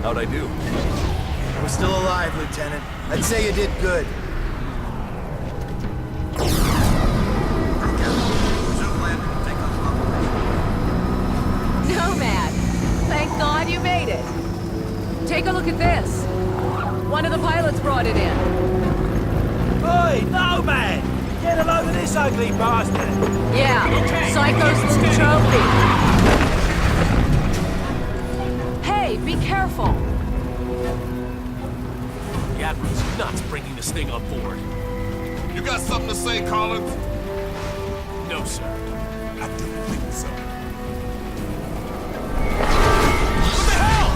How'd I do? We're still alive, Lieutenant. I'd say you did good. Nomad! Thank God you made it! Take a look at this. One of the pilots brought it in. Oi, Nomad! Get a load of this ugly bastard! Yeah, Psycho's little trophy. Hey, be careful! The Admiral's nuts bringing this thing on board. You got something to say, Collins? No, sir. I didn't think so. What the hell?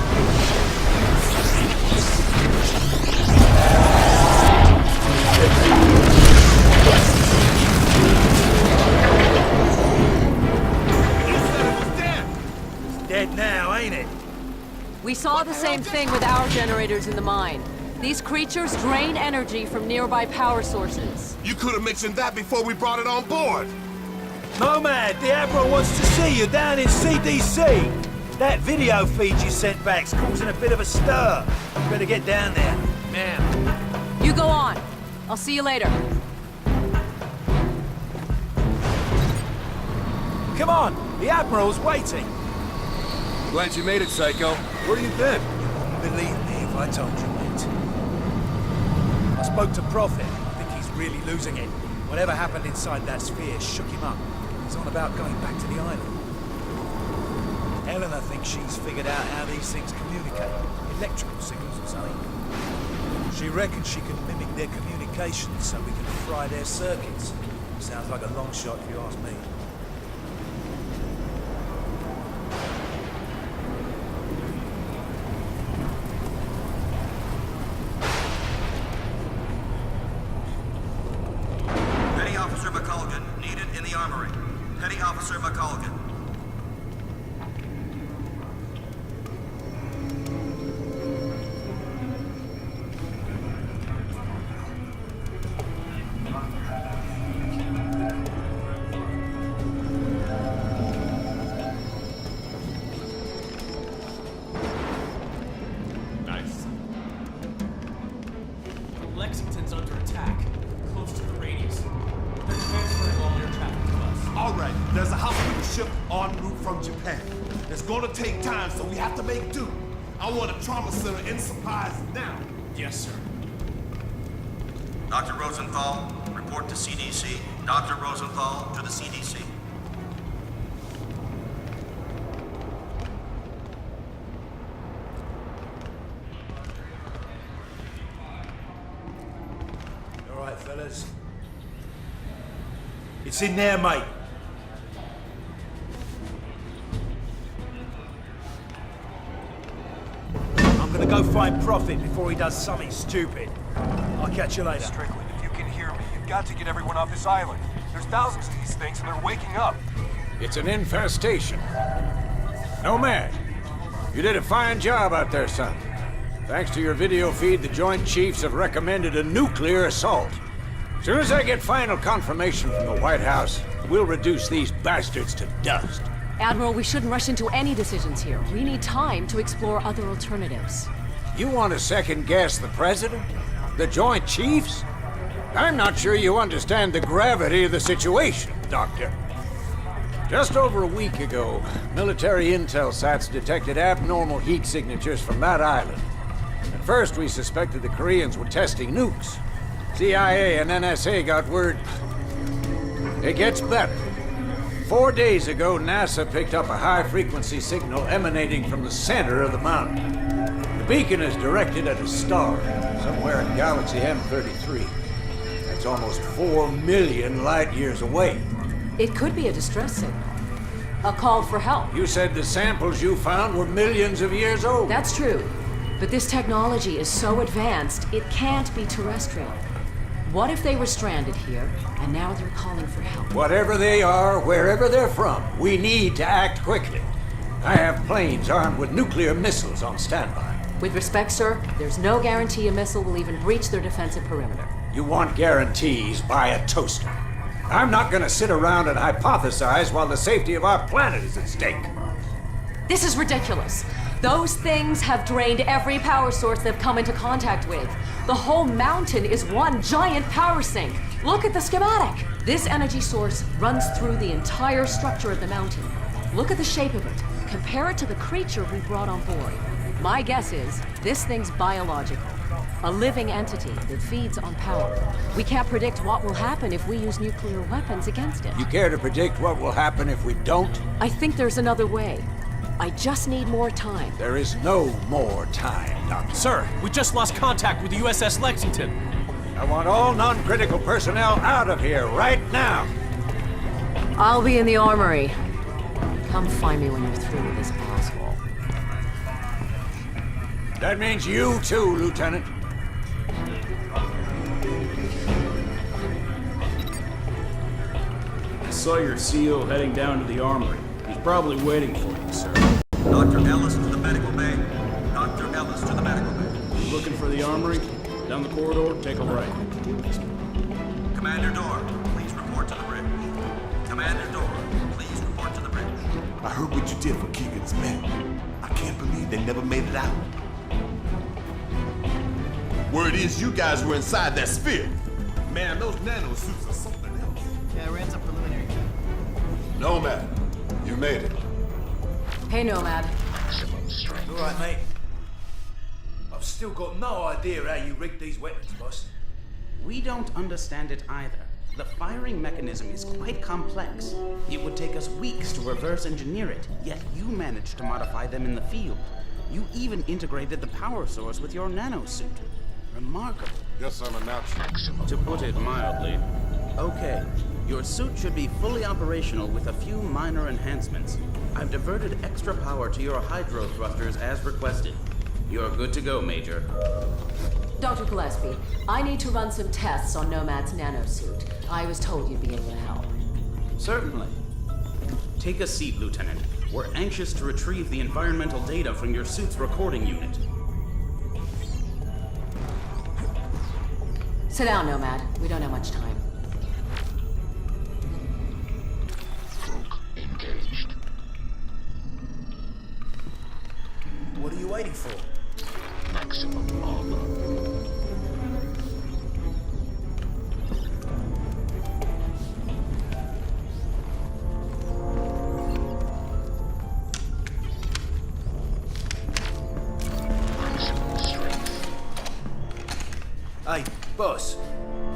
You said it was dead. It's dead now, ain't it? We saw the same thing with our generators in the mine. These creatures drain energy from nearby power sources. You could have mentioned that before we brought it on board. Nomad, the Admiral wants to see you down in CDC. That video feed you sent back's causing a bit of a stir. You better get down there. Man, You go on. I'll see you later. Come on, the Admiral's waiting. glad you made it, Psycho. Where you been? Believe me if I told you, mate. I spoke to Prophet. I think he's really losing it. Whatever happened inside that sphere shook him up. He's on about going back to the island. Eleanor thinks she's figured out how these things communicate. Electrical signals or something. She reckons she can mimic their communications so we can fry their circuits. Sounds like a long shot if you ask me. Petty Officer McColgan, needed in the armory. Petty Officer McColgan. Nice. Lexington's under attack. Close to the radius. They're transferring all air traffic to us. All right, there's a hospital ship en route from Japan. It's gonna take time, so we have to make do. I want a trauma center in supplies now. Yes, sir. Dr. Rosenthal, report to CDC. Dr. Rosenthal to the CDC. All right, fellas. It's in there, mate. I'm gonna go find Prophet before he does something stupid. I'll catch you later. Strickland, if you can hear me, you've got to get everyone off this island. There's thousands of these things and they're waking up. It's an infestation. Nomad, you did a fine job out there, son. Thanks to your video feed, the Joint Chiefs have recommended a nuclear assault. As soon as I get final confirmation from the White House, we'll reduce these bastards to dust. Admiral, we shouldn't rush into any decisions here. We need time to explore other alternatives. You want to second-guess the President? The Joint Chiefs? I'm not sure you understand the gravity of the situation, Doctor. Just over a week ago, military intel sites detected abnormal heat signatures from that island. At first, we suspected the Koreans were testing nukes. CIA and NSA got word. It gets better. 4 days ago, NASA picked up a high-frequency signal emanating from the center of the mountain. The beacon is directed at a star, somewhere in galaxy M33. That's almost 4 million light-years away. It could be a distress signal. A call for help. You said the samples you found were millions of years old. That's true. But this technology is so advanced, it can't be terrestrial. What if they were stranded here, and now they're calling for help? Whatever they are, wherever they're from, we need to act quickly. I have planes armed with nuclear missiles on standby. With respect, sir, there's no guarantee a missile will even breach their defensive perimeter. You want guarantees, buy a toaster. I'm not gonna sit around and hypothesize while the safety of our planet is at stake. This is ridiculous. Those things have drained every power source they've come into contact with. The whole mountain is one giant power sink. Look at the schematic. This energy source runs through the entire structure of the mountain. Look at the shape of it. Compare it to the creature we brought on board. My guess is this thing's biological. A living entity that feeds on power. We can't predict what will happen if we use nuclear weapons against it. You care to predict what will happen if we don't? I think there's another way. I just need more time. There is no more time, Doctor. Sir, we just lost contact with the USS Lexington. I want all non-critical personnel out of here right now. I'll be in the armory. Come find me when you're through with this asshole. That means you too, Lieutenant. I saw your CO heading down to the armory. He's probably waiting for you, sir. Dr. Ellis to the medical bay. Dr. Ellis to the medical bay. Looking for the armory? Down the corridor, take a right. Commander Dorr, please report to the bridge. Commander Dorr, please report to the bridge. I heard what you did for Keegan's men. I can't believe they never made it out. Word is you guys were inside that sphere. Man, those nanosuits are something else. Yeah, I ran some preliminary check. Nomad, you made it. Hey, Nomad. All right, mate. I've still got no idea how you rigged these weapons, boss. We don't understand it either. The firing mechanism is quite complex. It would take us weeks to reverse engineer it, yet you managed to modify them in the field. You even integrated the power source with your nanosuit. Remarkable. Guess I'm a natural. To put it mildly. Okay, your suit should be fully operational with a few minor enhancements. I've diverted extra power to your hydro thrusters as requested. You're good to go, Major. Dr. Gillespie, I need to run some tests on Nomad's nanosuit. I was told you'd be able to help. Certainly. Take a seat, Lieutenant. We're anxious to retrieve the environmental data from your suit's recording unit. Sit down, Nomad. We don't have much time. Engaged. What are you waiting for? Maximum armor. Maximum strength. Hey, boss,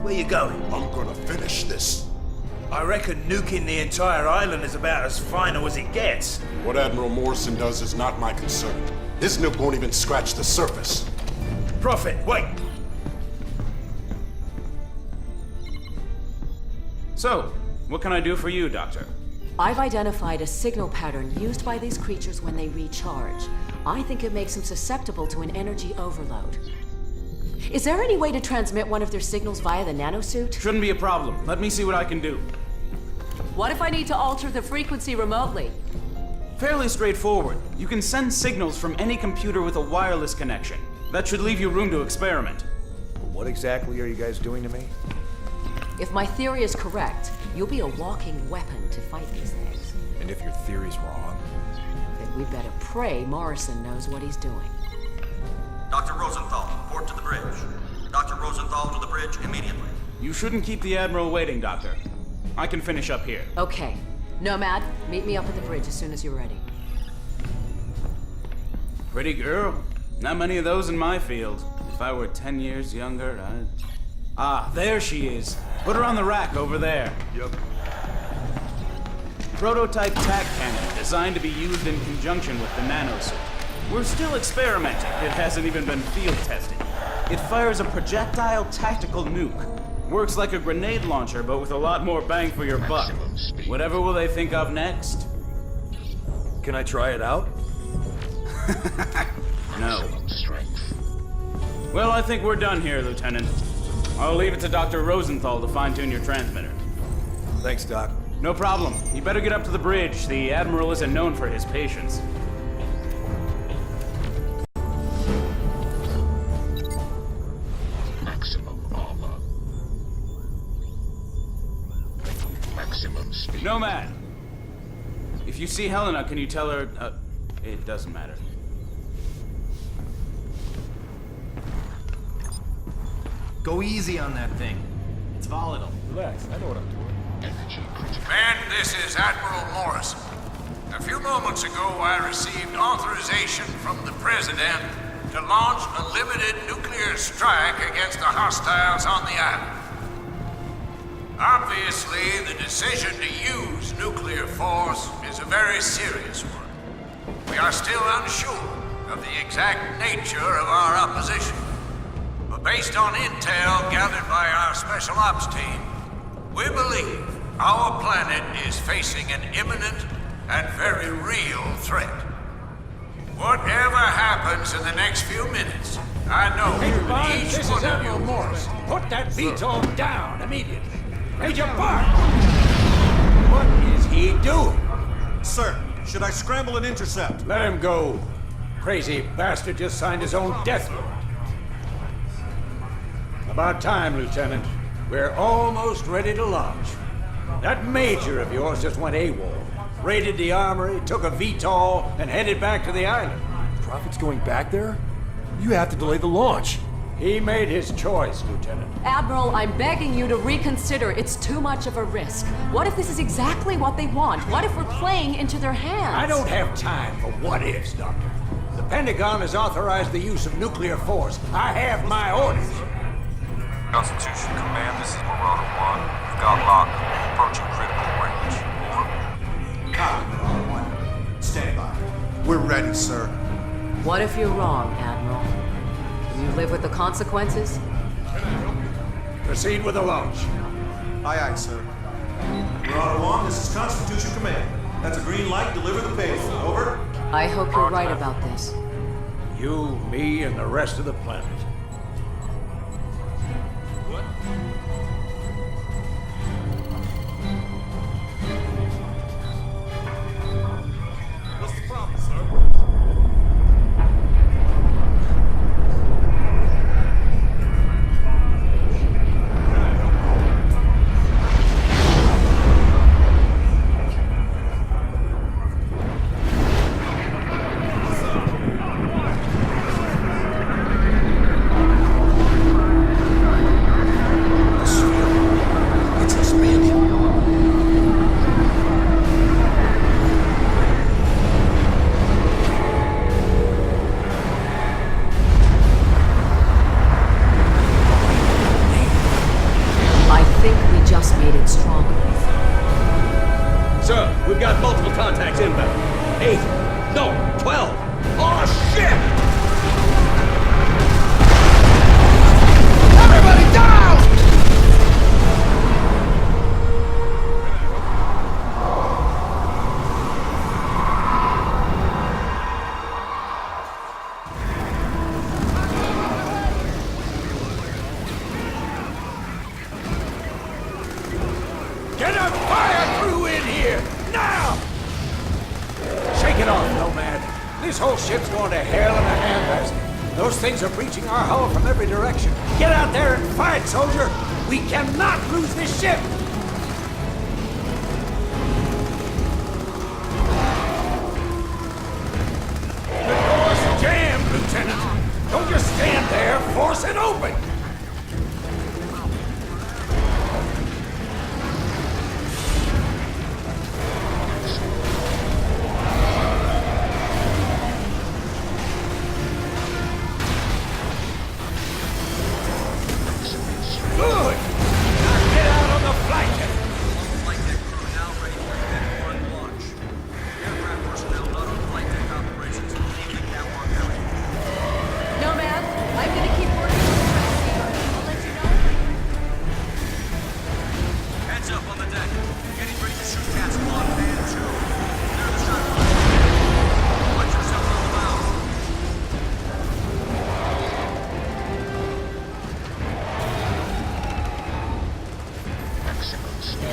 where you going? I'm gonna finish this. I reckon nuking the entire island is about as final as it gets. What Admiral Morrison does is not my concern. His nuke won't even scratch the surface. Prophet, wait! So, what can I do for you, Doctor? I've identified a signal pattern used by these creatures when they recharge. I think it makes them susceptible to an energy overload. Is there any way to transmit one of their signals via the nanosuit? Shouldn't be a problem. Let me see what I can do. What if I need to alter the frequency remotely? Fairly straightforward. You can send signals from any computer with a wireless connection. That should leave you room to experiment. What exactly are you guys doing to me? If my theory is correct, you'll be a walking weapon to fight these things. And if your theory's wrong? Then we'd better pray Morrison knows what he's doing. Dr. Rosenthal, report to the bridge. Dr. Rosenthal to the bridge immediately. You shouldn't keep the Admiral waiting, Doctor. I can finish up here. Okay. Nomad, meet me up at the bridge as soon as you're ready. Pretty girl. Not many of those in my field. If I were 10 years younger, I'd... Ah, there she is. Put her on the rack over there. Yep. Prototype tac cannon designed to be used in conjunction with the nanosuit. We're still experimenting. It hasn't even been field tested. It fires a projectile tactical nuke. Works like a grenade launcher, but with a lot more bang for your buck. Whatever will they think of next? Can I try it out? No. Well, I think we're done here, Lieutenant. I'll leave it to Dr. Rosenthal to fine-tune your transmitter. Thanks, Doc. No problem. You better get up to the bridge. The Admiral isn't known for his patience. Nomad! If you see Helena, can you tell her... it doesn't matter. Go easy on that thing. It's volatile. Relax, I know what I'm doing. Energy critical. Men, this is Admiral Morrison. A few moments ago, I received authorization from the President to launch a limited nuclear strike against the hostiles on the island. Obviously, the decision to use nuclear force is a very serious one. We are still unsure of the exact nature of our opposition. But based on intel gathered by our Special Ops team, we believe our planet is facing an imminent and very real threat. Whatever happens in the next few minutes, I know Major that Barnes, each this one is of Admiral you... Morrison. Put that VTOL down immediately. Major Barnes! What is he doing? Sir, should I scramble and intercept? Let him go. Crazy bastard just signed his own death warrant. About time, Lieutenant. We're almost ready to launch. That major of yours just went AWOL. Raided the armory, took a VTOL, and headed back to the island. Prophet's going back there? You have to delay the launch. He made his choice, Lieutenant. Admiral, I'm begging you to reconsider. It's too much of a risk. What if this is exactly what they want? What if we're playing into their hands? I don't have time for what-ifs, Doctor. The Pentagon has authorized the use of nuclear force. I have my orders. Constitution Command, this is Marauder 1. We've got lock. Approaching critical range. Over. Copy, Marauder 1. Stand by. We're ready, sir. What if you're wrong, Admiral? Can you live with the consequences? Proceed with the launch. Aye, aye, sir. Marauder 1, this is Constitution Command. That's a green light, deliver the payload. Over. I hope you're right about this. You, me, and the rest of the planet. What's the problem, sir? I think we just made it stronger. Sir, we've got multiple contacts inbound. 8. No, 12. Oh, shit! Everybody down! Get a fire crew in here! Now! Shake it off, Nomad. This whole ship's going to hell in a handbasket. Those things are breaching our hull from every direction. Get out there and fight, soldier! We cannot lose this ship! The door's jammed, Lieutenant! Don't just stand there, force it open! Good! Now get out on the flight deck! Flight deck crew now ready for Event 1 launch. Aircraft personnel not on flight deck operations. Leaving catwalk area. Nomad, I'm gonna keep working on the transceiver. I'll let you know. Heads up on the deck. Getting ready to shoot cats on and 2. Clear the shot line. Watch yourself on the bow. Maximum speed.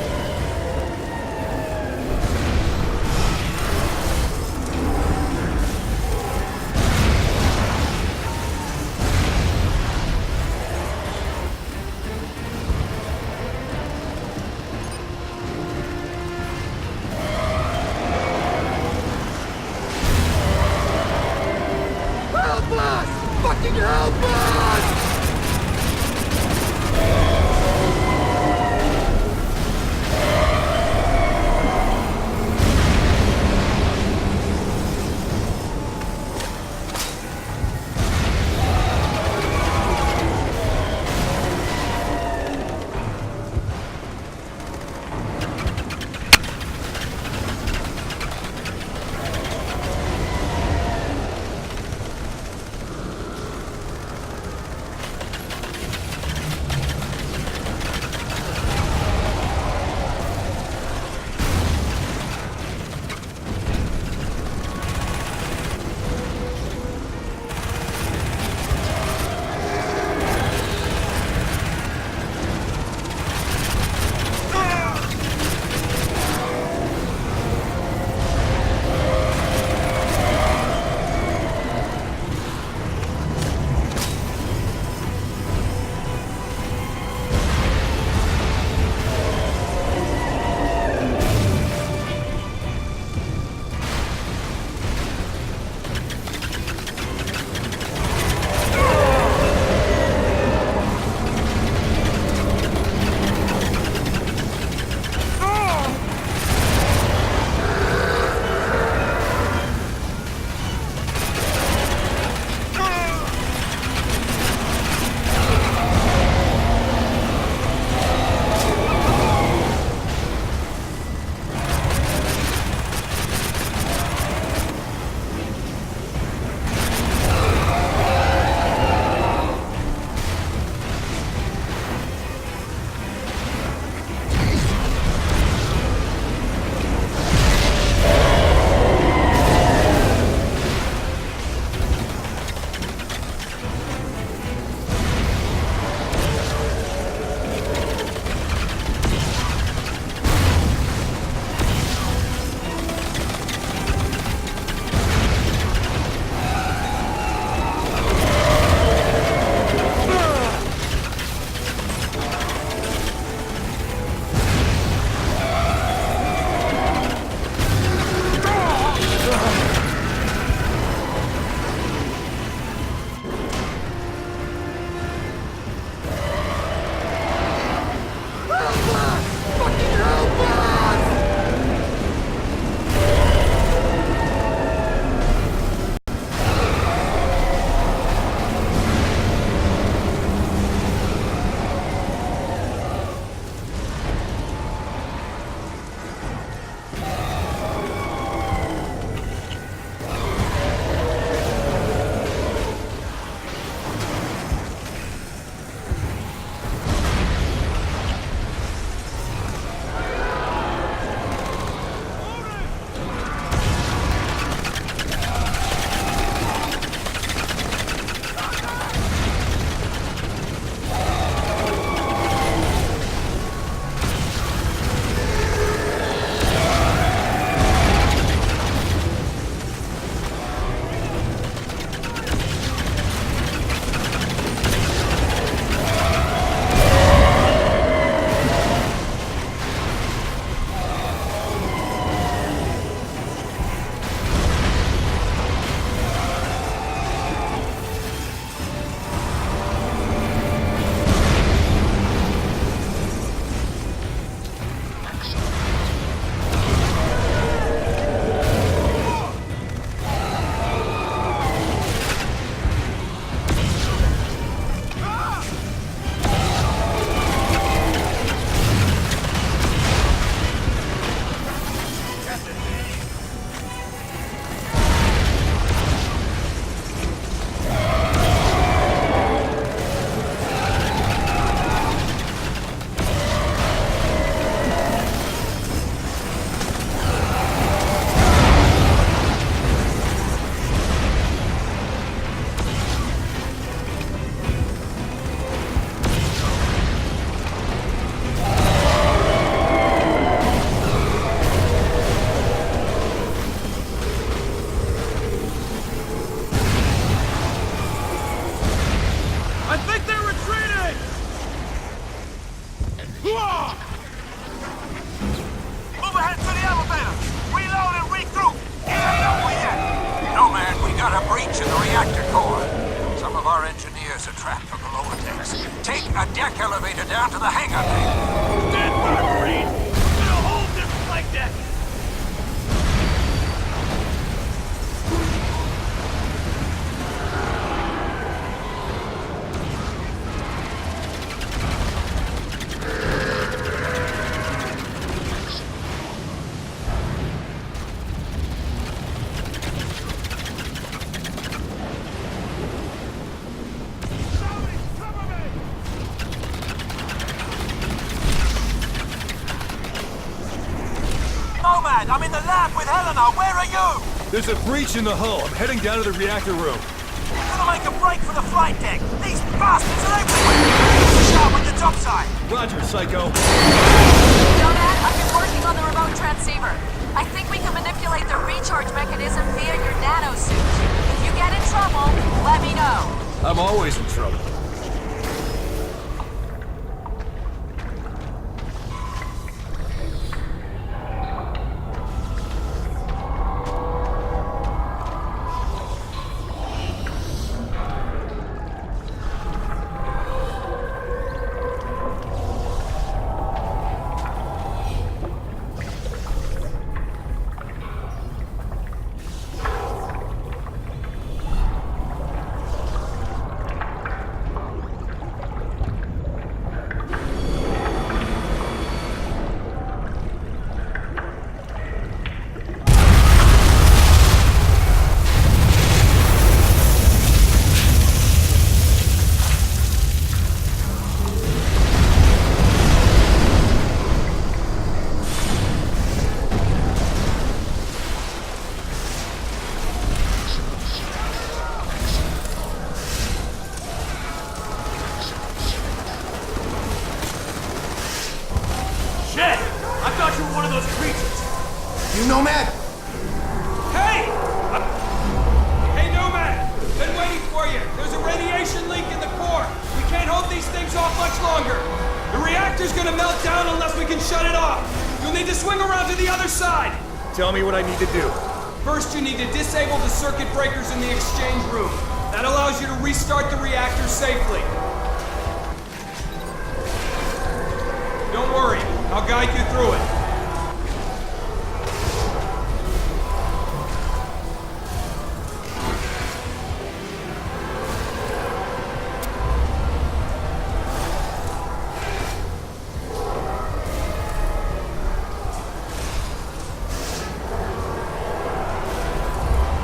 Help us! Fucking help us! got a breach in the reactor core. Some of our engineers are trapped on the lower decks. Take a deck elevator down to the hangar bay. Stand by, Marine. Gonna hold this flight deck. Nomad, I'm in the lab with Helena. Where are you? There's a breach in the hull. I'm heading down to the reactor room. Gonna make a break for the flight deck. These bastards are everywhere. Sharp on your topside. Roger, Psycho. Nomad, I've been working on the remote transceiver. I think we can manipulate the recharge mechanism via your nanosuit. If you get in trouble, let me know. I'm always in trouble. Shit! I thought you were one of those creatures. You Nomad? Hey! Hey, Nomad! Been waiting for you. There's a radiation leak in the core. We can't hold these things off much longer. The reactor's gonna melt down unless we can shut it off. You'll need to swing around to the other side. Tell me what I need to do. First, you need to disable the circuit breakers in the exchange room. That allows you to restart the reactor safely. Don't worry, I'll guide you through it.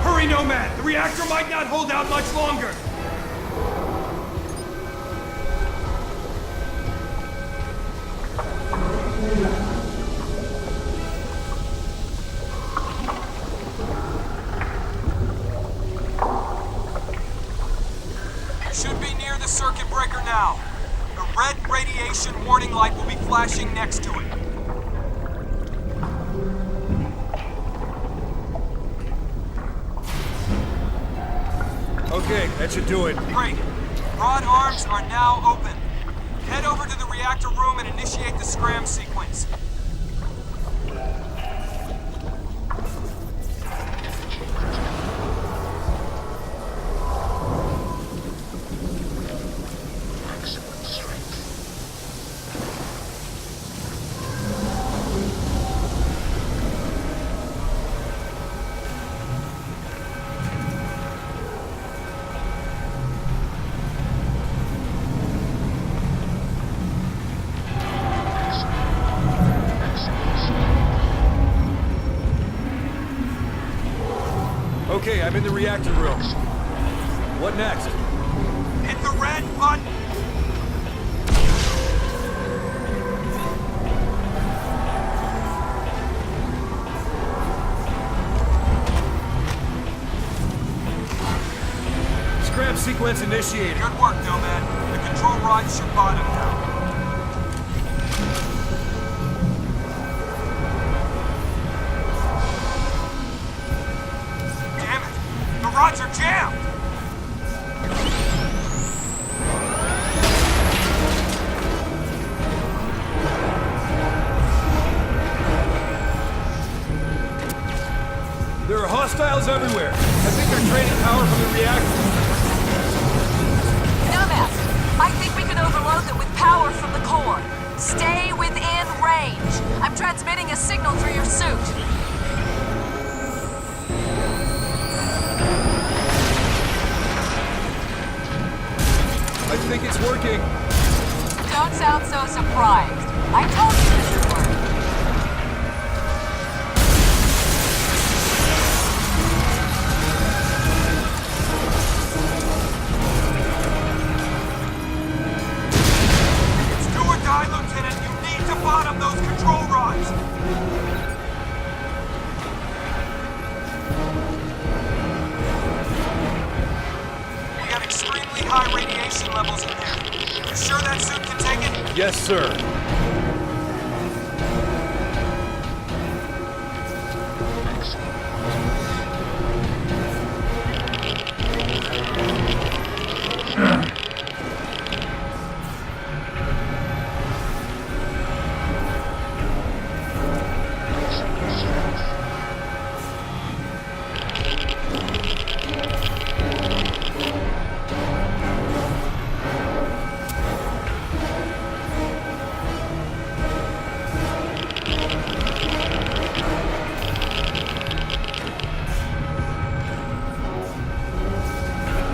Hurry, Nomad! The reactor might not hold out much longer! You should be near the circuit breaker now. The red radiation warning light will be flashing next to it. Okay, that should do it. Great. Rod arms are now open. Head over to the reactor room and initiate the scram sequence. Maximum strength. Okay, I'm in the reactor room. What next? Hit the red button. Scram sequence initiated. Good work, Nomad. The control rods should bottom now. Damn it! The rods are jammed! There are hostiles everywhere. I think they're draining power from the reactor. Nomad, I think we can overload them with power from the core. Stay within range. I'm transmitting a signal through your suit. I think it's working. Don't sound so surprised. I told you this would work. It's do or die, Lieutenant. You need to bottom those control rods. We got extremely high radiation levels in there. You sure that suit can take it? Yes, sir.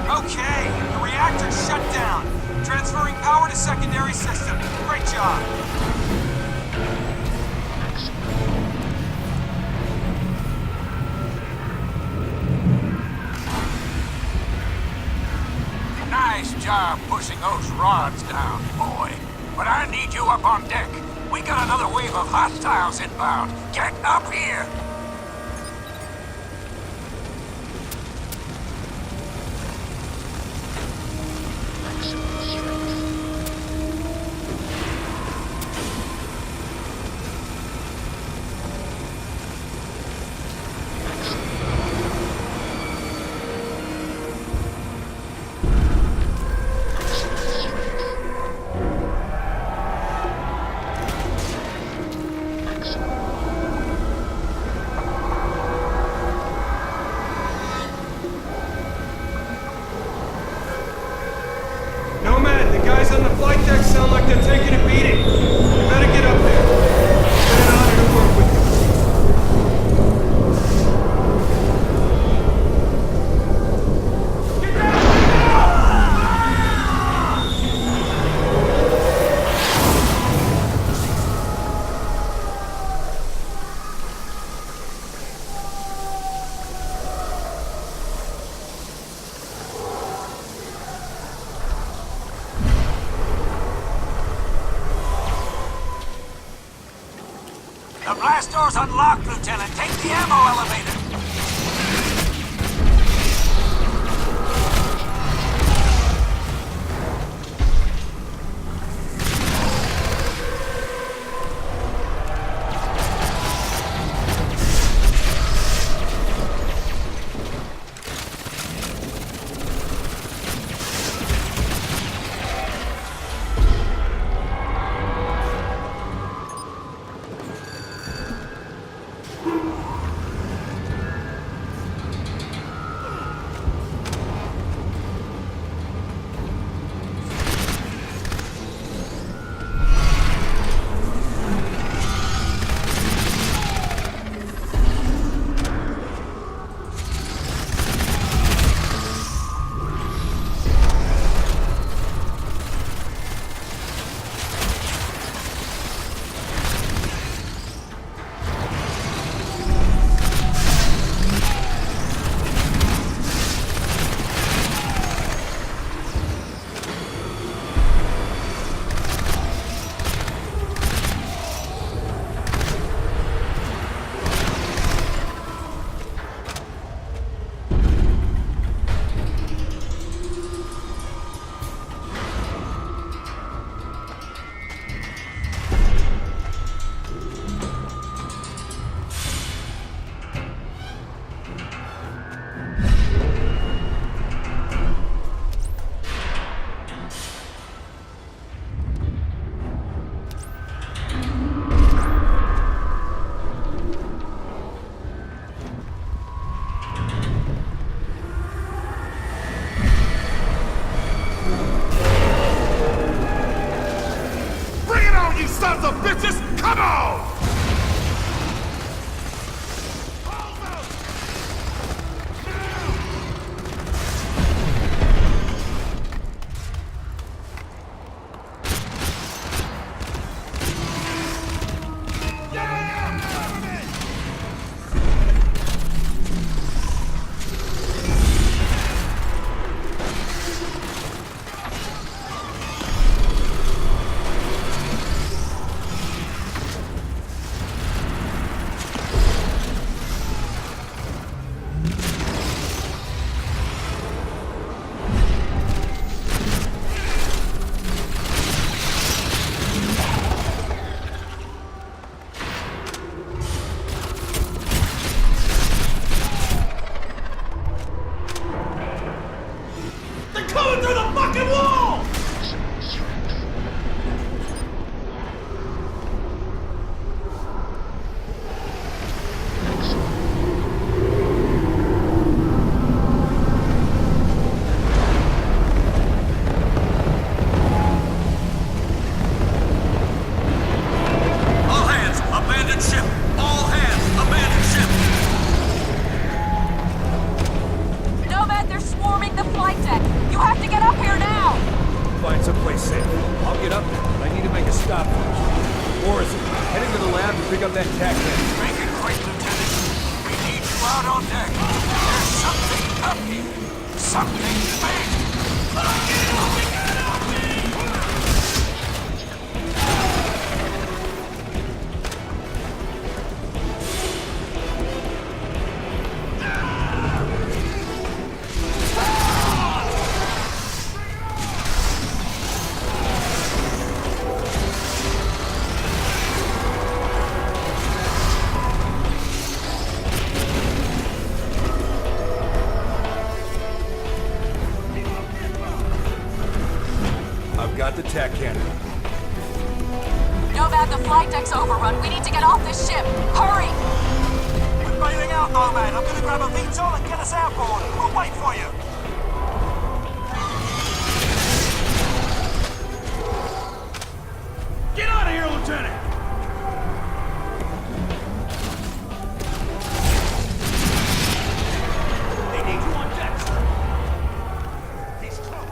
Okay, the reactor's shut down. Transferring power to secondary system. Great job. Nice job pushing those rods down, boy. But I need you up on deck. We got another wave of hostiles inbound. Get up here! Nomad, the guys on the flight deck sound like they're taking a beating. You better get up there. It's been an honor to work with you. Get down! The blast door's unlocked, Lieutenant. Take the ammo elevator. on deck. There's something up here. Something big. I've got the tech cannon. Nomad, the flight deck's overrun. We need to get off this ship. Hurry! We're bailing out, Nomad. I'm gonna grab a VTOL and get us outboard. We'll wait for you. Get out of here, Lieutenant! They need you on deck, sir. He's close.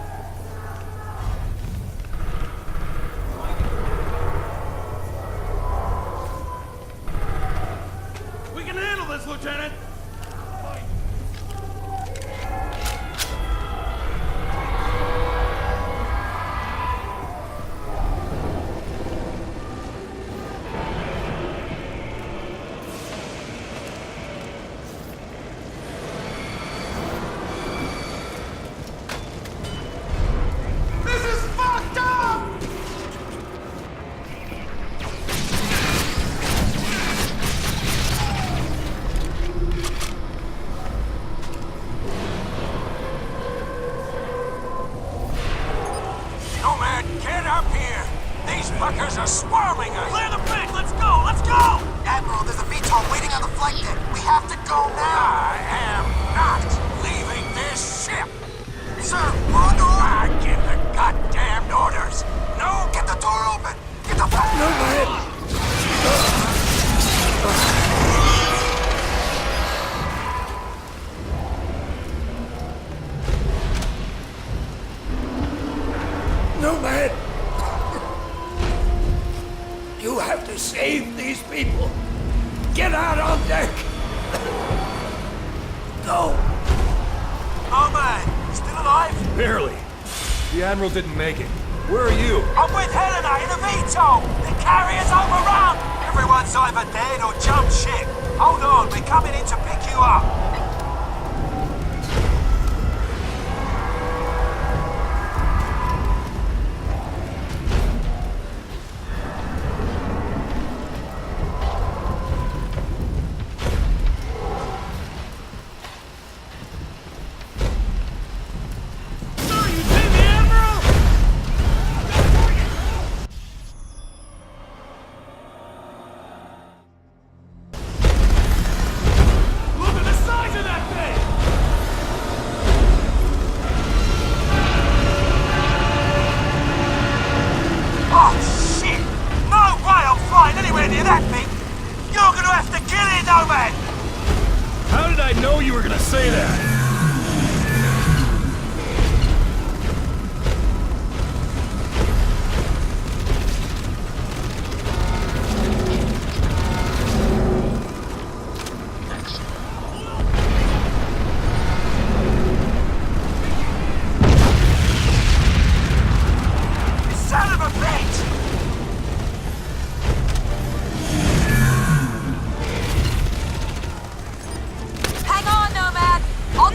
We can handle this, Lieutenant! This is fucked up! Nomad, get up here. These fuckers are swarming us. Clear the pit. Let's go. Let's go. Admiral, there's a VTOL waiting on the flight deck. We have to go now. I am not leaving this ship. Sir, we're under order. I give the goddamn orders. No, Get the door open. Get the fuck. Nomad! You have to save these people! Get out on deck! Go! Nomad, still alive? Barely. The Admiral didn't make it. Where are you? I'm with Helena in a VTOL. The carrier's overrun. Everyone's either dead or jumped ship. Hold on, we're coming in to pick you up. Sir, you see the Admiral? Look at the size of that thing! Oh, shit! No way I'm flying anywhere near that thing! You're gonna have to kill it, Nomad! How did I know you were gonna say that? Son of a bitch! Hang on, Nomad! I'll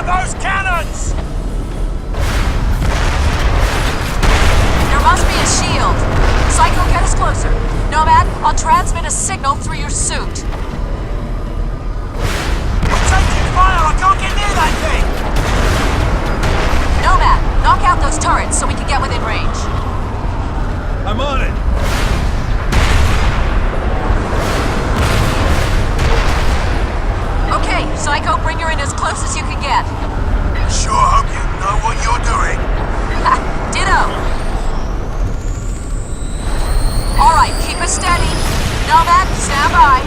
those cannons! There must be a shield. Psycho, get us closer. Nomad, I'll transmit a signal through your suit. I'm taking fire! I can't get near that thing! Nomad, knock out those turrets so we can get within range. I'm on it. Okay, Psycho, bring her in as close as you can get. Sure hope you know what you're doing. Ha! Ditto! Alright, keep it steady. Nomad, stand by.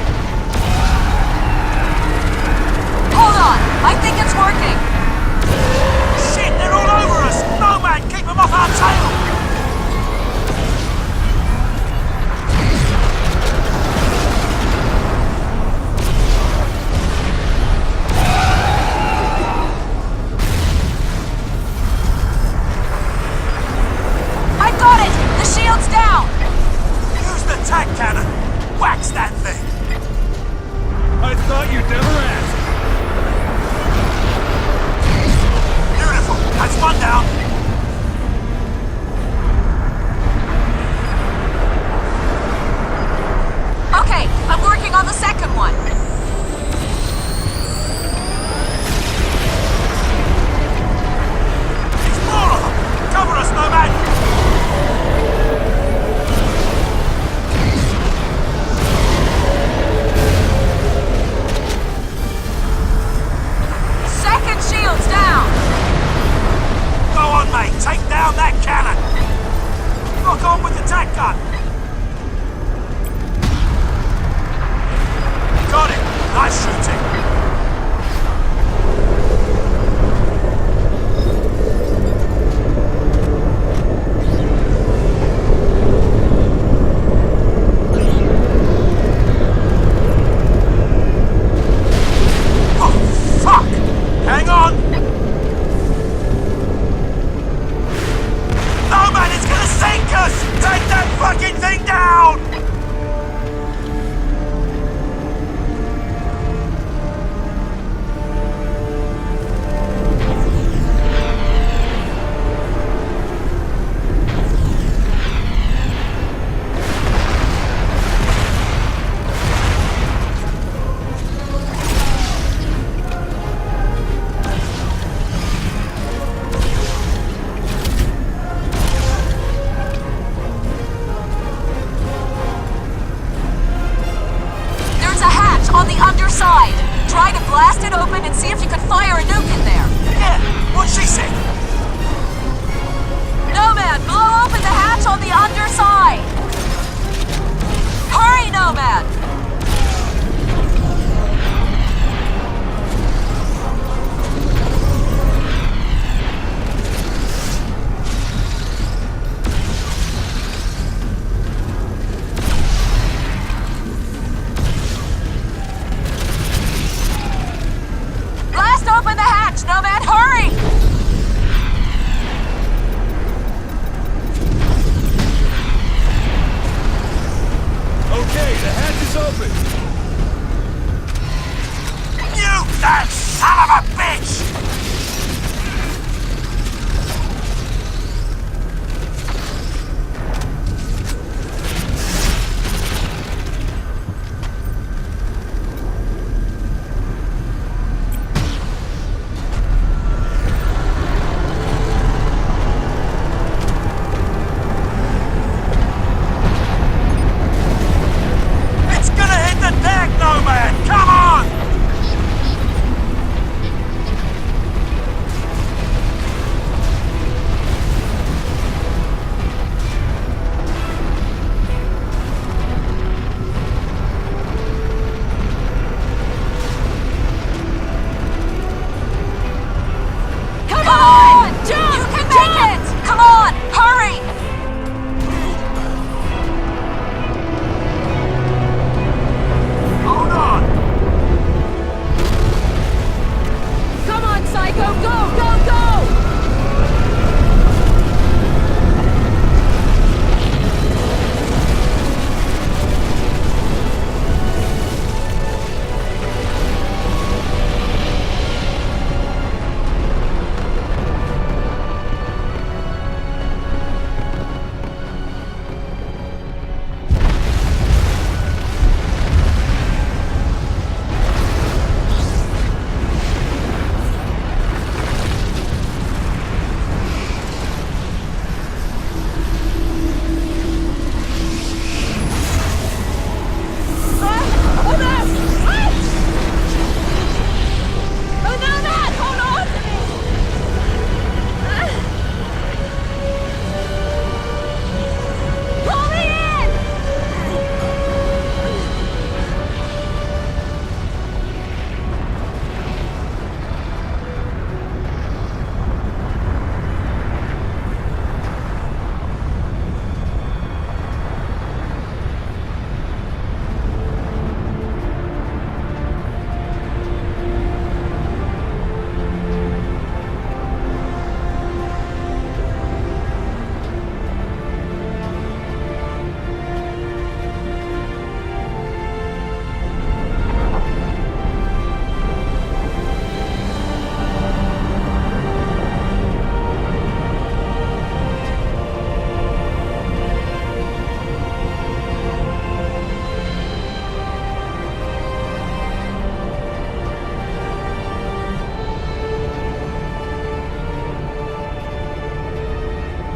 Hold on! I think it's working! Shit, they're all over us! Nomad, keep them off our tail! Down! Use the tack cannon! Wax that thing! I thought you'd never ask. Beautiful! That's one down! Okay, I'm working on the second one. There's more of them! Cover us, Nomad! Shields down! Go on, mate! Take down that cannon! Lock on with the tack gun! Got it! Nice shooting! Hang on! No, man, it's gonna sink us! Take that fucking thing down!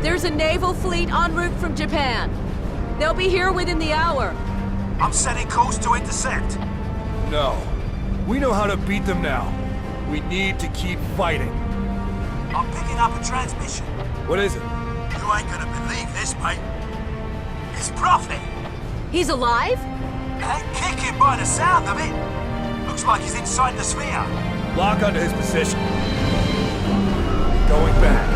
There's a naval fleet en route from Japan. They'll be here within the hour. I'm setting course to intercept. No. We know how to beat them now. We need to keep fighting. I'm picking up a transmission. What is it? You ain't gonna believe this, mate. It's Prophet. He's alive? Ain't kicking by the sound of it. Looks like he's inside the sphere. Lock onto his position. Going back.